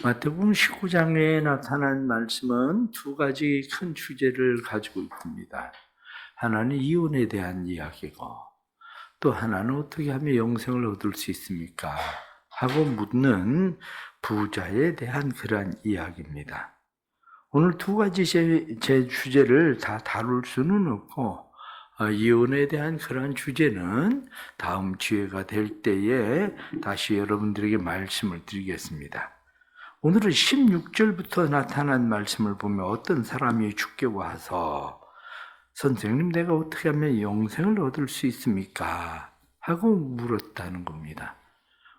마태복음 19장에 나타난 말씀은 두 가지 큰 주제를 가지고 있습니다. 하나는 이혼에 대한 이야기고 또 하나는 어떻게 하면 영생을 얻을 수 있습니까? 하고 묻는 부자에 대한 그러한 이야기입니다. 오늘 두 가지 제 주제를 다 다룰 수는 없고 이혼에 대한 그러한 주제는 다음 기회가 될 때에 다시 여러분들에게 말씀을 드리겠습니다. 오늘은 16절부터 나타난 말씀을 보면 어떤 사람이 주께 와서 선생님 내가 어떻게 하면 영생을 얻을 수 있습니까? 하고 물었다는 겁니다.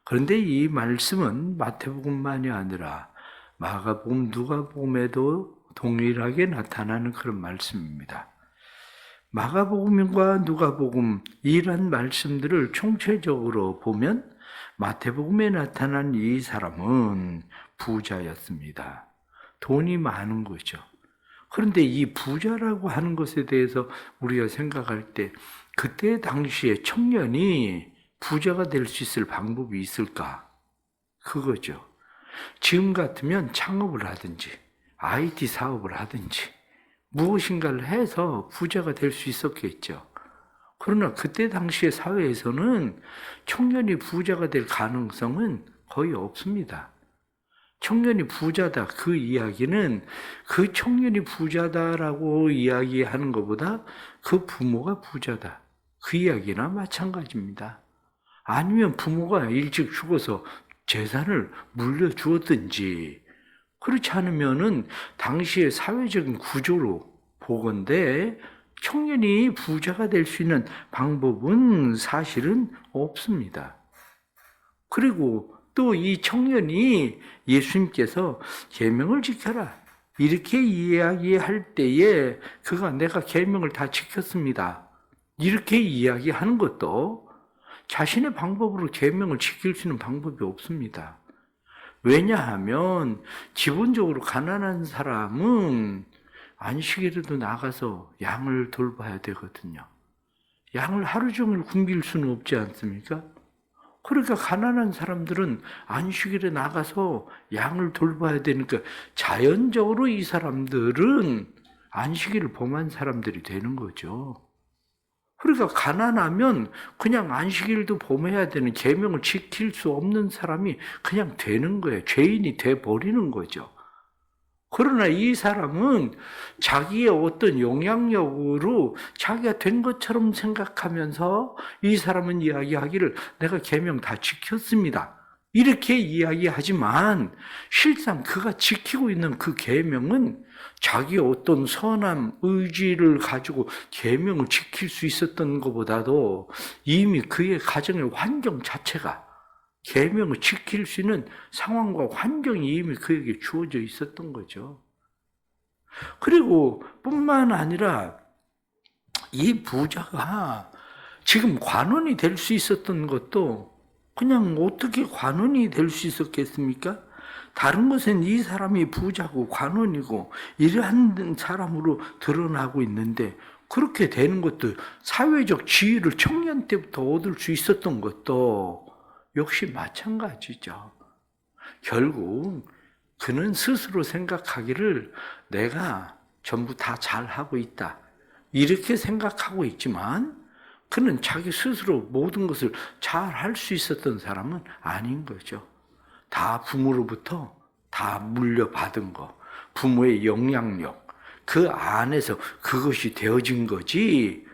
그런데 이 말씀은 마태복음만이 아니라 마가복음, 누가복음에도 동일하게 나타나는 그런 말씀입니다. 마가복음과 누가복음 이런 말씀들을 총체적으로 보면 마태복음에 나타난 이 사람은 부자였습니다. 돈이 많은 거죠. 그런데 이 부자라고 하는 것에 대해서 우리가 생각할 때 그때 당시에 청년이 부자가 될 수 있을 방법이 있을까? 그거죠. 지금 같으면 창업을 하든지 IT 사업을 하든지 무엇인가를 해서 부자가 될 수 있었겠죠. 그러나 그때 당시의 사회에서는 청년이 부자가 될 가능성은 거의 없습니다. 청년이 부자다, 그 이야기는 그 청년이 부자다라고 이야기하는 것보다 그 부모가 부자다, 그 이야기나 마찬가지입니다. 아니면 부모가 일찍 죽어서 재산을 물려주었든지, 그렇지 않으면은 당시의 사회적인 구조로 보건대 청년이 부자가 될 수 있는 방법은 사실은 없습니다. 그리고 또 이 청년이 예수님께서 계명을 지켜라 이렇게 이야기할 때에 그가 내가 계명을 다 지켰습니다 이렇게 이야기하는 것도 자신의 방법으로 계명을 지킬 수 있는 방법이 없습니다. 왜냐하면 기본적으로 가난한 사람은 안식일에도 나가서 양을 돌봐야 되거든요. 양을 하루 종일 굶길 수는 없지 않습니까? 그러니까 가난한 사람들은 안식일에 나가서 양을 돌봐야 되니까 자연적으로 이 사람들은 안식일을 범한 사람들이 되는 거죠. 그러니까 가난하면 그냥 안식일도 범해야 되는 계명을 지킬 수 없는 사람이 그냥 되는 거예요. 죄인이 돼버리는 거죠. 그러나 이 사람은 자기의 어떤 영향력으로 자기가 된 것처럼 생각하면서 이 사람은 이야기하기를 내가 계명 다 지켰습니다. 이렇게 이야기하지만 실상 그가 지키고 있는 그 계명은 자기의 어떤 선한 의지를 가지고 계명을 지킬 수 있었던 것보다도 이미 그의 가정의 환경 자체가 계명을 지킬 수 있는 상황과 환경이 이미 그에게 주어져 있었던 거죠. 그리고 뿐만 아니라 이 부자가 지금 관원이 될 수 있었던 것도 그냥 어떻게 관원이 될 수 있었겠습니까? 다른 것은 이 사람이 부자고 관원이고 이러한 사람으로 드러나고 있는데 그렇게 되는 것도 사회적 지위를 청년 때부터 얻을 수 있었던 것도 역시 마찬가지죠. 결국 그는 스스로 생각하기를 내가 전부 다 잘하고 있다 이렇게 생각하고 있지만 그는 자기 스스로 모든 것을 잘 할 수 있었던 사람은 아닌 거죠. 다 부모로부터 다 물려받은 거, 부모의 영향력, 그 안에서 그것이 되어진 거지.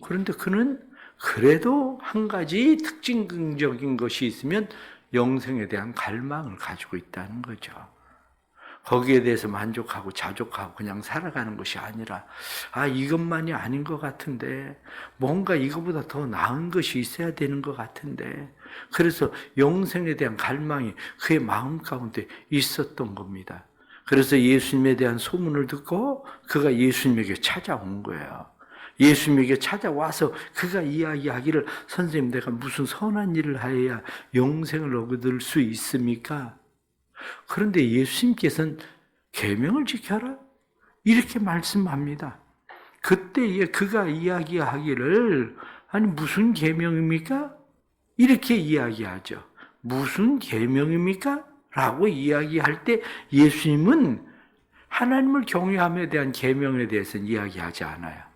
그런데 그는 그래도 한 가지 특징적인 것이 있으면 영생에 대한 갈망을 가지고 있다는 거죠. 거기에 대해서 만족하고 자족하고 그냥 살아가는 것이 아니라 이것만이 아닌 것 같은데 뭔가 이거보다 더 나은 것이 있어야 되는 것 같은데 그래서 영생에 대한 갈망이 그의 마음 가운데 있었던 겁니다. 그래서 예수님에 대한 소문을 듣고 그가 예수님에게 찾아온 거예요. 예수님에게 찾아와서 그가 이야기하기를 선생님 내가 무슨 선한 일을 하여야 영생을 얻을 수 있습니까? 그런데 예수님께서는 계명을 지켜라 이렇게 말씀합니다. 그때에 그가 이야기하기를 아니 무슨 계명입니까? 이렇게 이야기하죠. 무슨 계명입니까? 라고 이야기할 때 예수님은 하나님을 경외함에 대한 계명에 대해서는 이야기하지 않아요.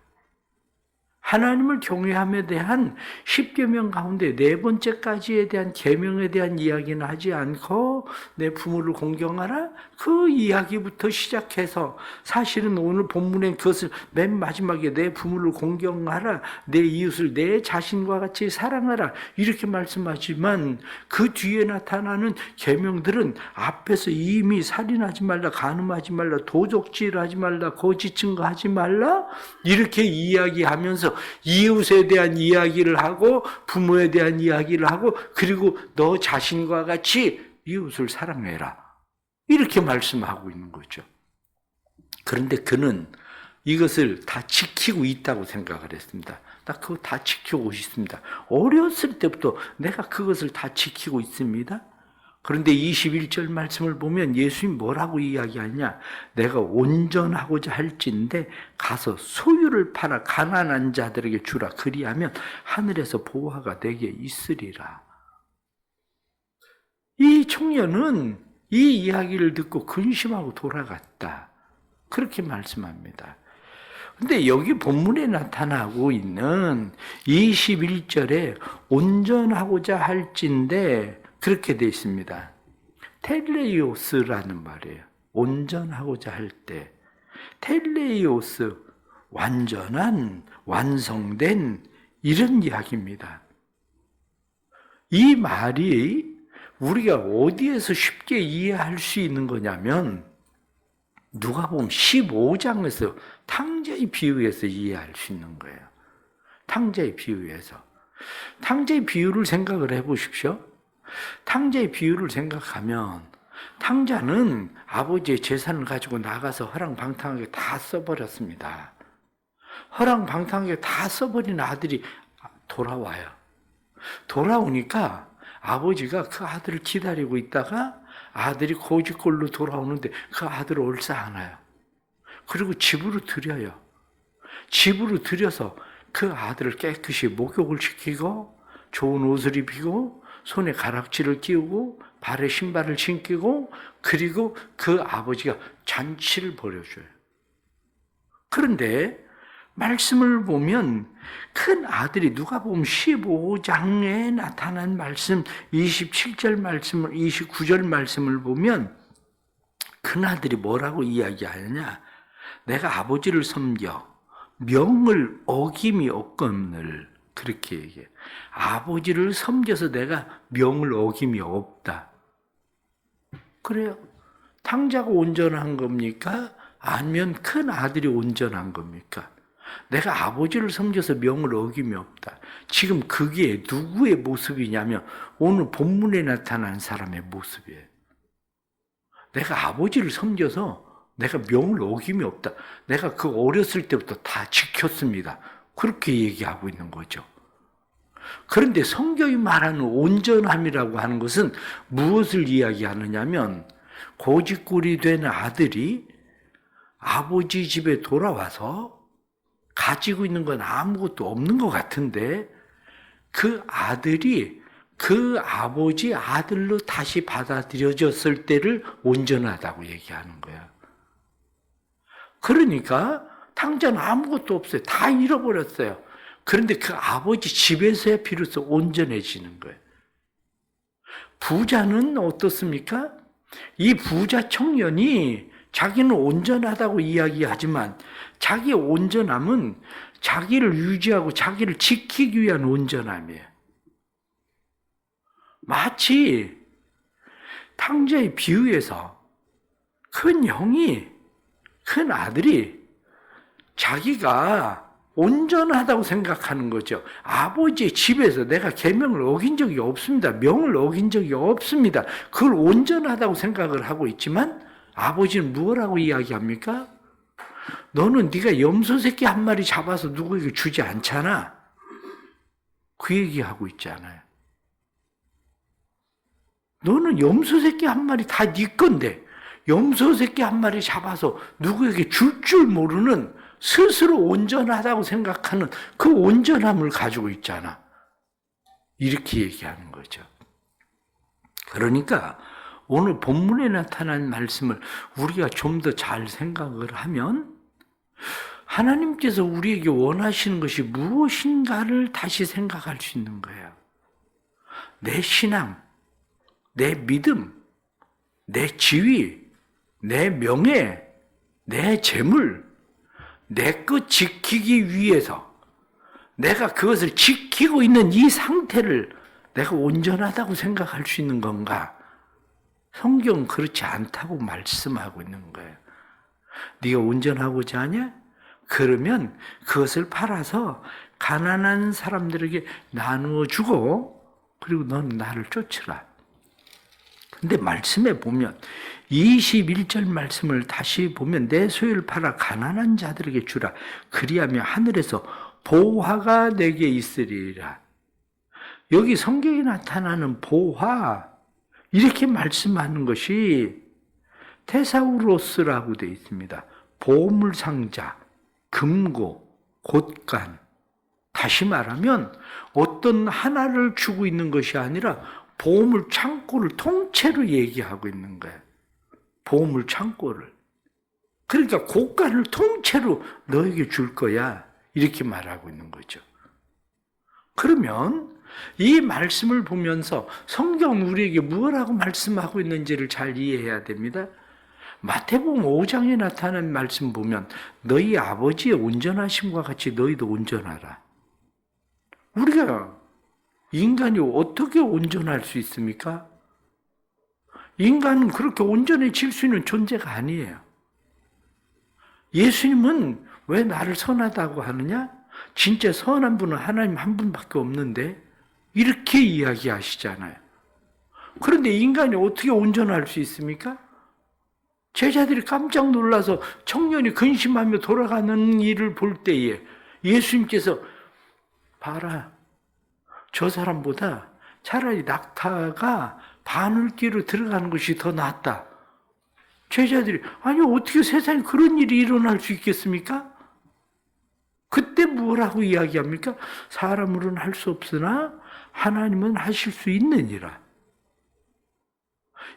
하나님을 경외함에 대한 10계명 가운데 4번째까지에 대한 계명에 대한 이야기는 하지 않고 내 부모를 공경하라? 그 이야기부터 시작해서 사실은 오늘 본문에 그것을 맨 마지막에 내 부모를 공경하라, 내 이웃을 내 자신과 같이 사랑하라 이렇게 말씀하지만 그 뒤에 나타나는 계명들은 앞에서 이미 살인하지 말라, 간음하지 말라, 도적질하지 말라, 거짓 증거하지 말라 이렇게 이야기하면서 이웃에 대한 이야기를 하고 부모에 대한 이야기를 하고 그리고 너 자신과 같이 이웃을 사랑해라 이렇게 말씀하고 있는 거죠. 그런데 그는 이것을 다 지키고 있다고 생각을 했습니다. 나 그거 다 지키고 있습니다. 어렸을 때부터 내가 그것을 다 지키고 있습니다. 그런데 21절 말씀을 보면 예수님이 뭐라고 이야기하냐? 내가 온전하고자 할진대 가서 소유를 팔아 가난한 자들에게 주라. 그리하면 하늘에서 보화가 내게 있으리라. 이 청년은 이 이야기를 듣고 근심하고 돌아갔다. 그렇게 말씀합니다. 근데 여기 본문에 나타나고 있는 21절에 온전하고자 할진대 그렇게 되어 있습니다. 텔레이오스라는 말이에요. 온전하고자 할 때. 텔레이오스, 완전한, 완성된 이런 이야기입니다. 이 말이 우리가 어디에서 쉽게 이해할 수 있는 거냐면 누가복음 15장에서 탕자의 비유에서 이해할 수 있는 거예요. 탕자의 비유에서. 탕자의 비유를 생각을 해보십시오. 탕자의 비유를 생각하면 탕자는 아버지의 재산을 가지고 나가서 허랑방탕하게 다 써버렸습니다. 허랑방탕하게 다 써버린 아들이 돌아와요. 돌아오니까 아버지가 그 아들을 기다리고 있다가 아들이 고집골로 돌아오는데 그 아들을 옳사하나요. 그리고 집으로 들여요. 집으로 들여서 그 아들을 깨끗이 목욕을 시키고 좋은 옷을 입히고 손에 가락지를 끼우고 발에 신발을 신기고 그리고 그 아버지가 잔치를 벌여줘요. 그런데 말씀을 보면 큰 아들이 누가복음 15장에 나타난 말씀 27절 말씀을 29절 말씀을 보면 큰 아들이 뭐라고 이야기하느냐? 내가 아버지를 섬겨 명을 어김이 없거늘 그렇게 얘기해. 아버지를 섬겨서 내가 명을 어김이 없다. 그래요. 탕자가 온전한 겁니까? 아니면 큰 아들이 온전한 겁니까? 내가 아버지를 섬겨서 명을 어김이 없다. 지금 그게 누구의 모습이냐면 오늘 본문에 나타난 사람의 모습이에요. 내가 아버지를 섬겨서 내가 명을 어김이 없다. 내가 그 어렸을 때부터 다 지켰습니다. 그렇게 얘기하고 있는 거죠. 그런데 성경이 말하는 온전함이라고 하는 것은 무엇을 이야기하느냐면 고집골이 된 아들이 아버지 집에 돌아와서 가지고 있는 건 아무것도 없는 것 같은데 그 아들이 그 아버지 아들로 다시 받아들여졌을 때를 온전하다고 얘기하는 거야. 그러니까 탕자는 아무것도 없어요. 다 잃어버렸어요. 그런데 그 아버지 집에서야 비로소 온전해지는 거예요. 부자는 어떻습니까? 이 부자 청년이 자기는 온전하다고 이야기하지만 자기의 온전함은 자기를 유지하고 자기를 지키기 위한 온전함이에요. 마치 탕자의 비유에서 큰 형이, 큰 아들이 자기가 온전하다고 생각하는 거죠. 아버지의 집에서 내가 계명을 어긴 적이 없습니다. 명을 어긴 적이 없습니다. 그걸 온전하다고 생각을 하고 있지만 아버지는 무엇라고 이야기합니까? 너는 네가 염소 새끼 한 마리 잡아서 누구에게 주지 않잖아. 그 얘기하고 있잖아요. 너는 염소 새끼 한 마리 다 네 건데 염소 새끼 한 마리 잡아서 누구에게 줄 줄 모르는 스스로 온전하다고 생각하는 그 온전함을 가지고 있잖아. 이렇게 얘기하는 거죠. 그러니까 오늘 본문에 나타난 말씀을 우리가 좀 더 잘 생각을 하면 하나님께서 우리에게 원하시는 것이 무엇인가를 다시 생각할 수 있는 거예요. 내 신앙, 내 믿음, 내 지위, 내 명예, 내 재물, 내 것 지키기 위해서 내가 그것을 지키고 있는 이 상태를 내가 온전하다고 생각할 수 있는 건가? 성경은 그렇지 않다고 말씀하고 있는 거예요. 네가 온전하고자 하냐? 그러면 그것을 팔아서 가난한 사람들에게 나누어 주고 그리고 넌 나를 쫓으라. 근데 말씀에 보면 21절 말씀을 다시 보면 내 소유를 팔아 가난한 자들에게 주라. 그리하면 하늘에서 보화가 내게 있으리라. 여기 성경에 나타나는 보화 이렇게 말씀하는 것이 테사우로스라고 되어 있습니다. 보물상자, 금고, 곳간. 다시 말하면 어떤 하나를 주고 있는 것이 아니라 보물 창고를 통째로 얘기하고 있는 거예요. 보물 창고를. 그러니까 곳간을 통째로 너에게 줄 거야. 이렇게 말하고 있는 거죠. 그러면 이 말씀을 보면서 성경 우리에게 무엇라고 말씀하고 있는지를 잘 이해해야 됩니다. 마태복음 5장에 나타난 말씀 보면 너희 아버지의 온전하심과 같이 너희도 온전하라. 우리가 인간이 어떻게 온전할 수 있습니까? 인간은 그렇게 온전해질 수 있는 존재가 아니에요. 예수님은 왜 나를 선하다고 하느냐? 진짜 선한 분은 하나님 한 분밖에 없는데 이렇게 이야기하시잖아요. 그런데 인간이 어떻게 온전할 수 있습니까? 제자들이 깜짝 놀라서 청년이 근심하며 돌아가는 일을 볼 때에 예수님께서 봐라. 저 사람보다 차라리 낙타가 바늘귀로 들어가는 것이 더 낫다. 제자들이 아니 어떻게 세상에 그런 일이 일어날 수 있겠습니까? 그때 뭐라고 이야기합니까? 사람으로는 할 수 없으나 하나님은 하실 수 있느니라.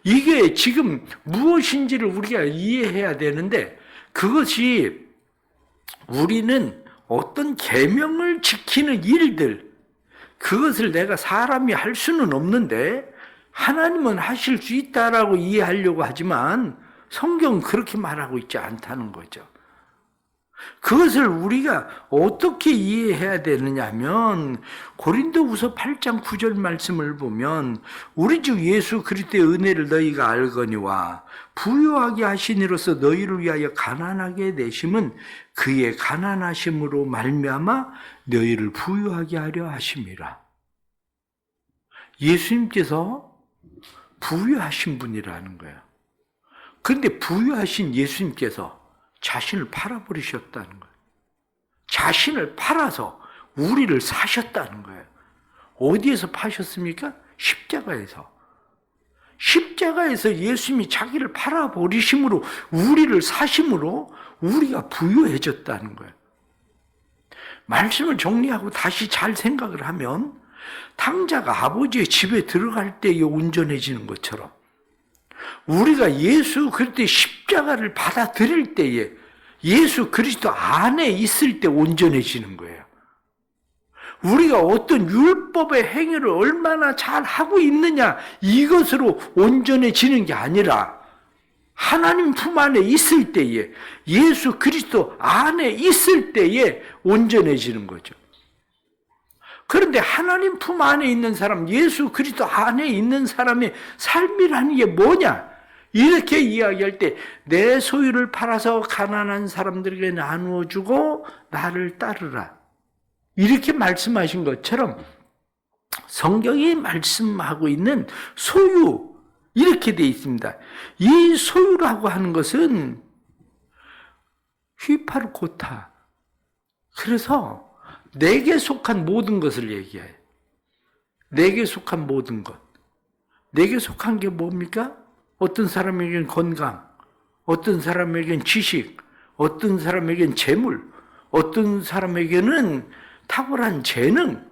이게 지금 무엇인지를 우리가 이해해야 되는데 그것이 우리는 어떤 계명을 지키는 일들 그것을 내가 사람이 할 수는 없는데 하나님은 하실 수 있다라고 이해하려고 하지만 성경은 그렇게 말하고 있지 않다는 거죠. 그것을 우리가 어떻게 이해해야 되느냐 하면 고린도후서 8장 9절 말씀을 보면 우리 주 예수 그리스도의 은혜를 너희가 알거니와 부유하게 하신 이로써 너희를 위하여 가난하게 내심은 그의 가난하심으로 말미암아 너희를 부유하게 하려 하심이라. 예수님께서 부유하신 분이라는 거예요. 그런데 부유하신 예수님께서 자신을 팔아버리셨다는 거예요. 자신을 팔아서 우리를 사셨다는 거예요. 어디에서 파셨습니까? 십자가에서. 십자가에서 예수님이 자기를 팔아버리심으로 우리를 사심으로 우리가 부유해졌다는 거예요. 말씀을 정리하고 다시 잘 생각을 하면 탕자가 아버지의 집에 들어갈 때에 온전해지는 것처럼 우리가 예수 그리스도의 십자가를 받아들일 때에 예수 그리스도 안에 있을 때 온전해지는 거예요. 우리가 어떤 율법의 행위를 얼마나 잘 하고 있느냐 이것으로 온전해지는 게 아니라 하나님 품 안에 있을 때에 예수 그리스도 안에 있을 때에 온전해지는 거죠. 그런데 하나님 품 안에 있는 사람, 예수 그리스도 안에 있는 사람의 삶이라는 게 뭐냐? 이렇게 이야기할 때 내 소유를 팔아서 가난한 사람들에게 나누어 주고 나를 따르라. 이렇게 말씀하신 것처럼 성경이 말씀하고 있는 소유 이렇게 되어 있습니다. 이 소유라고 하는 것은 휘파르코타. 그래서 내게 속한 모든 것을 얘기해요. 내게 속한 모든 것. 내게 속한 게 뭡니까? 어떤 사람에겐 건강, 어떤 사람에겐 지식, 어떤 사람에겐 재물, 어떤 사람에게는 탁월한 재능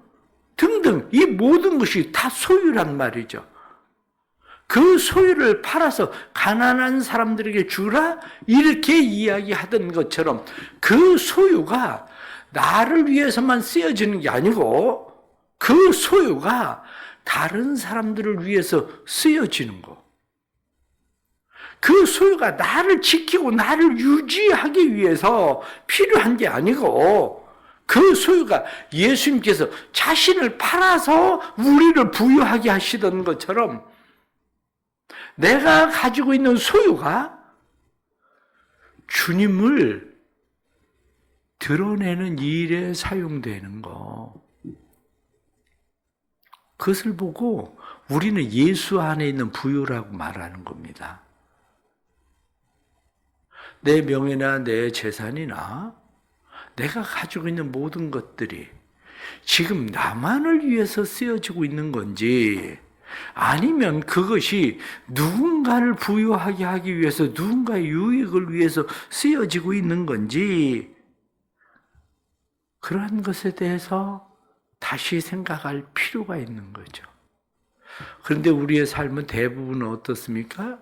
등등 이 모든 것이 다 소유란 말이죠. 그 소유를 팔아서 가난한 사람들에게 주라 이렇게 이야기하던 것처럼 그 소유가 나를 위해서만 쓰여지는 게 아니고 그 소유가 다른 사람들을 위해서 쓰여지는 거. 그 소유가 나를 지키고 나를 유지하기 위해서 필요한 게 아니고 그 소유가 예수님께서 자신을 팔아서 우리를 부유하게 하시던 것처럼 내가 가지고 있는 소유가 주님을 드러내는 일에 사용되는 거. 그것을 보고 우리는 예수 안에 있는 부유라고 말하는 겁니다. 내 명예나 내 재산이나 내가 가지고 있는 모든 것들이 지금 나만을 위해서 쓰여지고 있는 건지 아니면 그것이 누군가를 부유하게 하기 위해서 누군가의 유익을 위해서 쓰여지고 있는 건지 그러한 것에 대해서 다시 생각할 필요가 있는 거죠. 그런데 우리의 삶은 대부분 어떻습니까?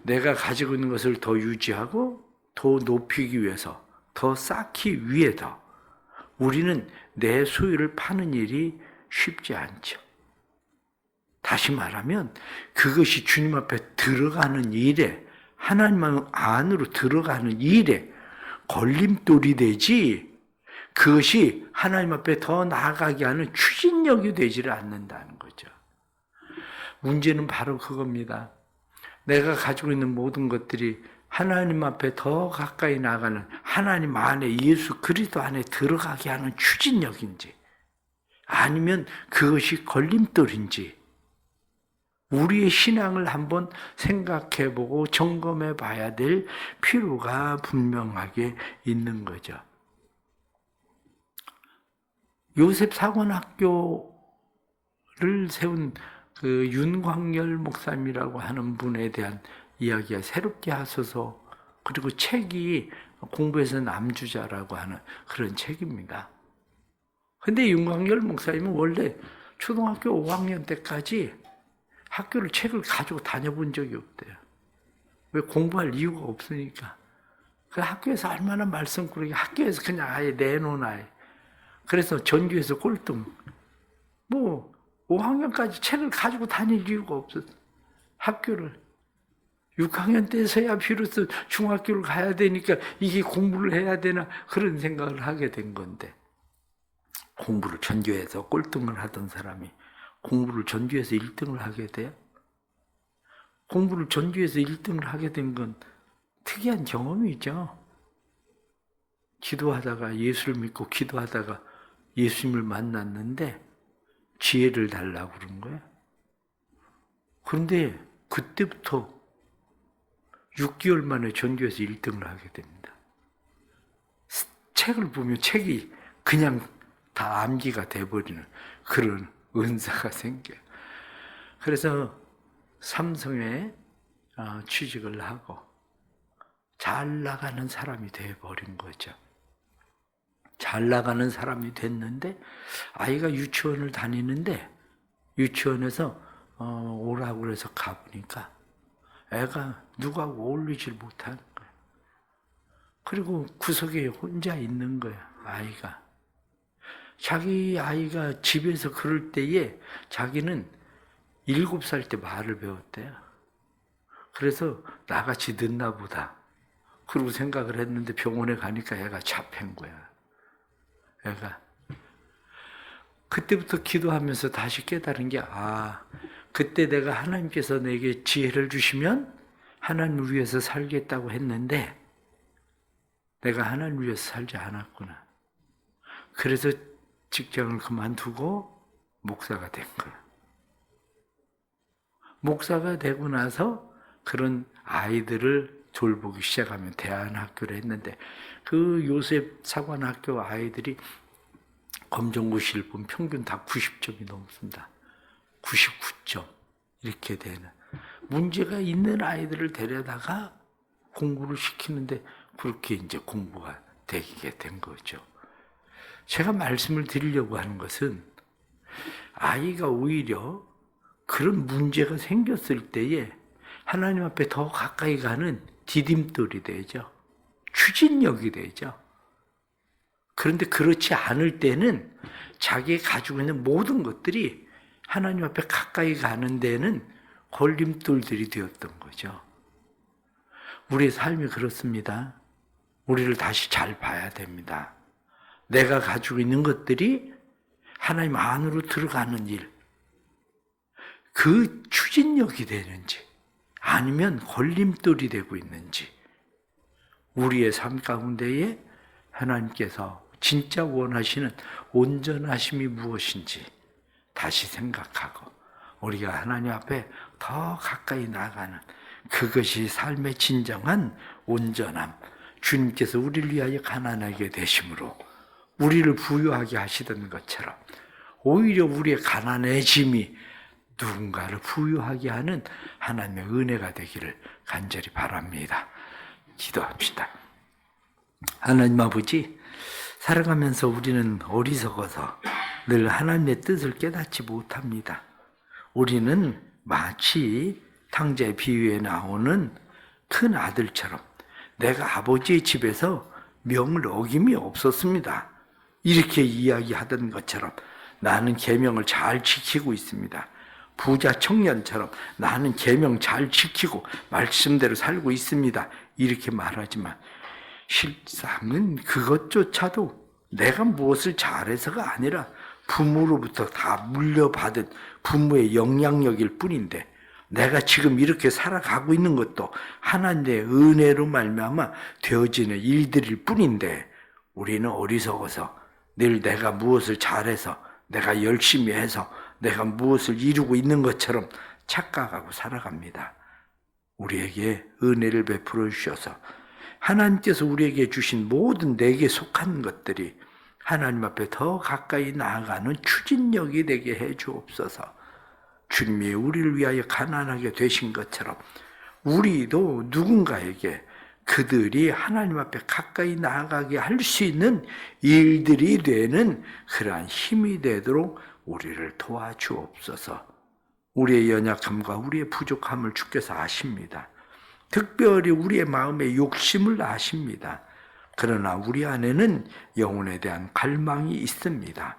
내가 가지고 있는 것을 더 유지하고 더 높이기 위해서 더 쌓기 위해서 우리는 내 소유를 파는 일이 쉽지 않죠. 다시 말하면 그것이 주님 앞에 들어가는 일에 하나님 안으로 들어가는 일에 걸림돌이 되지 그것이 하나님 앞에 더 나아가게 하는 추진력이 되지를 않는다는 거죠. 문제는 바로 그겁니다. 내가 가지고 있는 모든 것들이 하나님 앞에 더 가까이 나가는 하나님 안에 예수 그리스도 안에 들어가게 하는 추진력인지 아니면 그것이 걸림돌인지 우리의 신앙을 한번 생각해보고 점검해 봐야 될 필요가 분명하게 있는 거죠. 요셉 사관학교를 세운 그 윤광열 목사님이라고 하는 분에 대한 이야기가 새롭게 하소서 그리고 책이 공부해서 남주자라고 하는 그런 책입니다. 근데 윤광열 목사님은 원래 초등학교 5학년 때까지 학교를 책을 가지고 다녀본 적이 없대요. 왜? 공부할 이유가 없으니까. 그 학교에서 얼마나 말썽꾸러기 학교에서 그냥 아예 내놓은 아이. 그래서 전교에서 꼴등. 5학년까지 책을 가지고 다닐 이유가 없었어. 학교를. 6학년 때서야 비로소 중학교를 가야 되니까 이게 공부를 해야 되나 그런 생각을 하게 된 건데 공부를 전교에서 꼴등을 하던 사람이 공부를 전교에서 1등을 하게 돼요? 공부를 전교에서 1등을 하게 된 건 특이한 경험이죠. 기도하다가 예수를 믿고 기도하다가 예수님을 만났는데 지혜를 달라고 그런 거예요. 그런데 그때부터 6개월 만에 전교에서 1등을 하게 됩니다. 책을 보면 책이 그냥 다 암기가 돼버리는 그런 은사가 생겨요. 그래서 삼성에 취직을 하고 잘 나가는 사람이 돼버린 거죠. 잘 나가는 사람이 됐는데 아이가 유치원을 다니는데 유치원에서 오라고 그래서 가보니까 애가 누구하고 어울리질 못하는 거예요. 그리고 구석에 혼자 있는 거예요, 아이가. 자기 아이가 집에서 그럴 때에 자기는 7살 때 말을 배웠대요. 그래서 나같이 늦나 보다. 그러고 생각을 했는데 병원에 가니까 애가 잡힌 거야. 애가. 그때부터 기도하면서 다시 깨달은 게 그때 내가 하나님께서 내게 지혜를 주시면 하나님을 위해서 살겠다고 했는데 내가 하나님을 위해서 살지 않았구나. 그래서 직장을 그만두고 목사가 된 거야. 목사가 되고 나서 그런 아이들을 돌보기 시작하면 대안학교를 했는데 그 요셉 사관학교 아이들이 검정고시를 보면 평균 다 90점이 넘습니다. 99점 이렇게 되는 문제가 있는 아이들을 데려다가 공부를 시키는데 그렇게 이제 공부가 되게 된 거죠. 제가 말씀을 드리려고 하는 것은 아이가 오히려 그런 문제가 생겼을 때에 하나님 앞에 더 가까이 가는 디딤돌이 되죠. 추진력이 되죠. 그런데 그렇지 않을 때는 자기가 가지고 있는 모든 것들이 하나님 앞에 가까이 가는 데는 걸림돌들이 되었던 거죠. 우리의 삶이 그렇습니다. 우리를 다시 잘 봐야 됩니다. 내가 가지고 있는 것들이 하나님 안으로 들어가는 일, 그 추진력이 되는지 아니면 걸림돌이 되고 있는지, 우리의 삶 가운데에 하나님께서 진짜 원하시는 온전하심이 무엇인지 다시 생각하고 우리가 하나님 앞에 더 가까이 나가는 그것이 삶의 진정한 온전함, 주님께서 우리를 위하여 가난하게 되심으로 우리를 부유하게 하시던 것처럼 오히려 우리의 가난해짐이 누군가를 부유하게 하는 하나님의 은혜가 되기를 간절히 바랍니다. 기도합시다. 하나님 아버지, 살아가면서 우리는 어리석어서 늘 하나님의 뜻을 깨닫지 못합니다. 우리는 마치 탕자의 비유에 나오는 큰 아들처럼 내가 아버지의 집에서 명을 어김이 없었습니다. 이렇게 이야기하던 것처럼 나는 계명을 잘 지키고 있습니다. 부자 청년처럼 나는 계명 잘 지키고 말씀대로 살고 있습니다. 이렇게 말하지만 실상은 그것조차도 내가 무엇을 잘해서가 아니라 부모로부터 다 물려받은 부모의 영향력일 뿐인데, 내가 지금 이렇게 살아가고 있는 것도 하나님의 은혜로 말미암아 되어지는 일들일 뿐인데, 우리는 어리석어서 늘 내가 무엇을 잘해서 내가 열심히 해서 내가 무엇을 이루고 있는 것처럼 착각하고 살아갑니다. 우리에게 은혜를 베풀어 주셔서 하나님께서 우리에게 주신 모든 내게 속한 것들이 하나님 앞에 더 가까이 나아가는 추진력이 되게 해 주옵소서. 주님이 우리를 위하여 가난하게 되신 것처럼 우리도 누군가에게 그들이 하나님 앞에 가까이 나아가게 할 수 있는 일들이 되는 그러한 힘이 되도록 우리를 도와주옵소서. 우리의 연약함과 우리의 부족함을 주께서 아십니다. 특별히 우리의 마음의 욕심을 아십니다. 그러나 우리 안에는 영혼에 대한 갈망이 있습니다.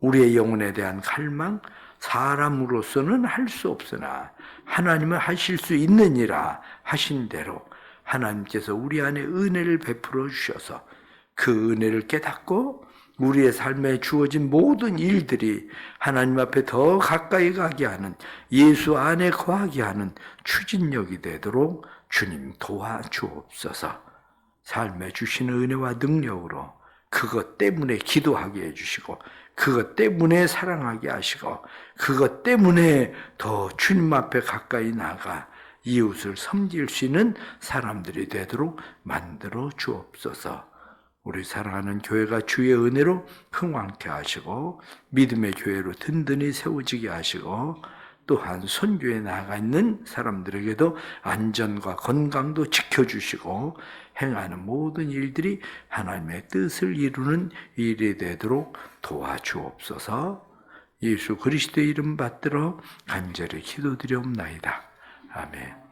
우리의 영혼에 대한 갈망, 사람으로서는 할 수 없으나 하나님은 하실 수 있느니라 하신 대로 하나님께서 우리 안에 은혜를 베풀어 주셔서 그 은혜를 깨닫고 우리의 삶에 주어진 모든 일들이 하나님 앞에 더 가까이 가게 하는, 예수 안에 거하게 하는 추진력이 되도록 주님 도와주옵소서. 삶에 주시는 은혜와 능력으로 그것 때문에 기도하게 해주시고, 그것 때문에 사랑하게 하시고, 그것 때문에 더 주님 앞에 가까이 나가 이웃을 섬길 수 있는 사람들이 되도록 만들어 주옵소서. 우리 사랑하는 교회가 주의 은혜로 흥왕케 하시고 믿음의 교회로 든든히 세워지게 하시고, 또한 선교에 나가 있는 사람들에게도 안전과 건강도 지켜주시고 행하는 모든 일들이 하나님의 뜻을 이루는 일이 되도록 도와주옵소서. 예수 그리스도의 이름 받들어 간절히 기도드리옵나이다. 아멘.